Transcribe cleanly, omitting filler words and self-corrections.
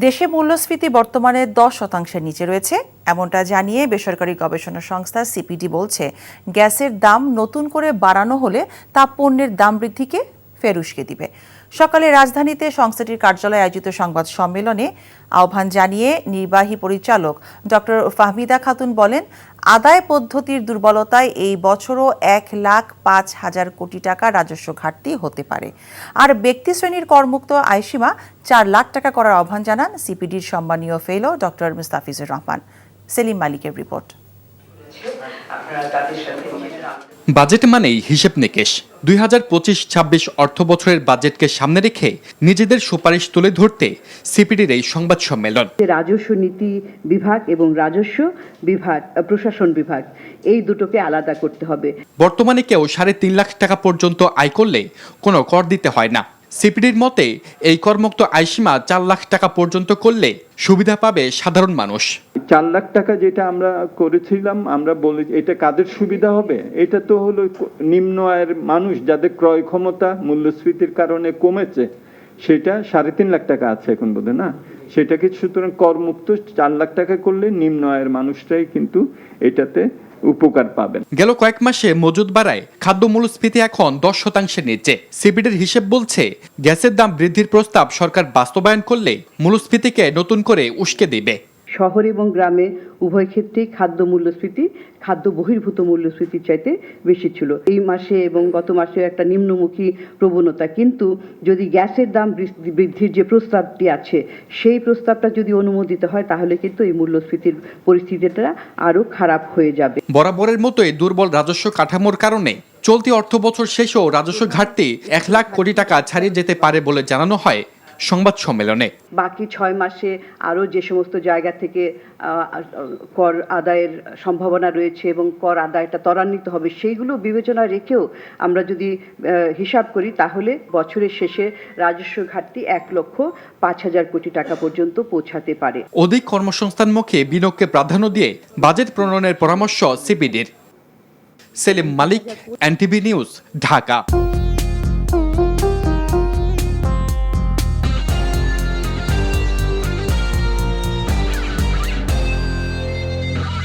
দেশে মূল্যস্ফীতি বর্তমানে 10% নিচে রয়েছে, এমনটা জানিয়ে বেসরকারি গবেষণা সংস্থা সিপিডি বলছে, গ্যাসের দাম নতুন করে বাড়ানো হলে তা পণ্যের দাম বৃদ্ধিকে ফের উস্কে দিবে। সকালে রাজধানীতে সংস্থাটির কার্যালয়ে আয়োজিত সংবাদ সম্মেলনে আহ্বান জানিয়ে নির্বাহী পরিচালক ডক্টর ফাহমিদা খাতুন বলেন, আদায় পদ্ধতির দুর্বলতায় এই বছরও 1,05,000 কোটি টাকা রাজস্ব ঘাটতি হতে পারে। আর ব্যক্তি শ্রেণীর করমুক্ত আয়সীমা 4 লাখ টাকা করার আহ্বান জানান সিপিডির সম্মানীয় ফেলো ডক্টর মুস্তাফিজুর রহমান। সেলিম মালিকের রিপোর্ট। বাজেট মানেই হিসেব নিকেশ। 2025-26 অর্থ বছরের বাজেটকে সামনে রেখে নিজেদের সুপারিশ তুলে ধরতে সিপিডির এই সংবাদ সম্মেলন। রাজস্ব নীতি বিভাগ এবং রাজস্ব বিভাগ, প্রশাসন বিভাগ, এই দুটোকে আলাদা করতে হবে। বর্তমানে কেউ 3.5 লাখ টাকা পর্যন্ত আয় করলে কোনো কর দিতে হয় না। সিপিডির মতে এই করমুক্ত আয়সীমা 4 লাখ টাকা পর্যন্ত করলে সুবিধা পাবে সাধারণ মানুষ। 4 লাখ টাকা যেটা আমরা করেছিলাম, আমরা বলি এটা কাদের সুবিধা হবে? এটা তো হলো নিম্ন আয়ের মানুষ, যাদের ক্রয় ক্ষমতা মূল্যস্ফীতির কারণে কমেছে, সেটা 3.5 লাখ টাকা আছে এখন বোধহয় না, সেটাকে সুতরাং করমুক্ত 4 লাখ টাকা করলে নিম্ন আয়ের মানুষরাই কিন্তু এটাতে উপকার পাবেন। গেল কয়েক মাসে মজুদ বাড়ায় খাদ্য মূল্যস্ফীতি এখন 10% নিচে। সিপিডির হিসেব বলছে, গ্যাসের দাম বৃদ্ধির প্রস্তাব সরকার বাস্তবায়ন করলে মূল্যস্ফীতিকে নতুন করে উস্কে দিবে। শহর এবং গ্রামে উভয় ক্ষেত্রেই খাদ্য মূল্যস্ফীতি খাদ্য বহির্ভূত মূল্যস্ফীতির চাইতে বেশি ছিল। এই মাসে এবং গত মাসে একটা নিম্নমুখী প্রবণতা, কিন্তু যদি গ্যাসের দাম বৃদ্ধির যে প্রস্তাবটি আছে, সেই প্রস্তাবটা যদি অনুমোদিত হয়, তাহলে কিন্তু এই মূল্যস্ফীতির পরিস্থিতিটা আরো খারাপ হয়ে যাবে। বরাবরের মতোই দুর্বল রাজস্ব কাঠামোর কারণে চলতি অর্থ বছর শেষেও রাজস্ব ঘাটতি 1 লাখ কোটি টাকা ছাড়িয়ে যেতে পারে বলে জানানো হয় সংবাদ সম্মেলনে। বাকি 6 মাসে আরও যে সমস্ত জায়গা থেকে কর আদায়ের সম্ভাবনা রয়েছে এবং কর আদায়টা ত্বরান্বিত হবে, সেইগুলো বিবেচনা রেখেও আমরা যদি হিসাব করি, তাহলে বছরের শেষে রাজস্ব ঘাটতি 1,05,000 কোটি টাকা পর্যন্ত পৌঁছাতে পারে। অধিক কর্মসংস্থানমুখী বিনিয়োগকে প্রাধান্য দিয়ে বাজেট প্রণয়নের পরামর্শ সিপিডির। সেলিম মালিক, এনটিভি নিউজ, ঢাকা।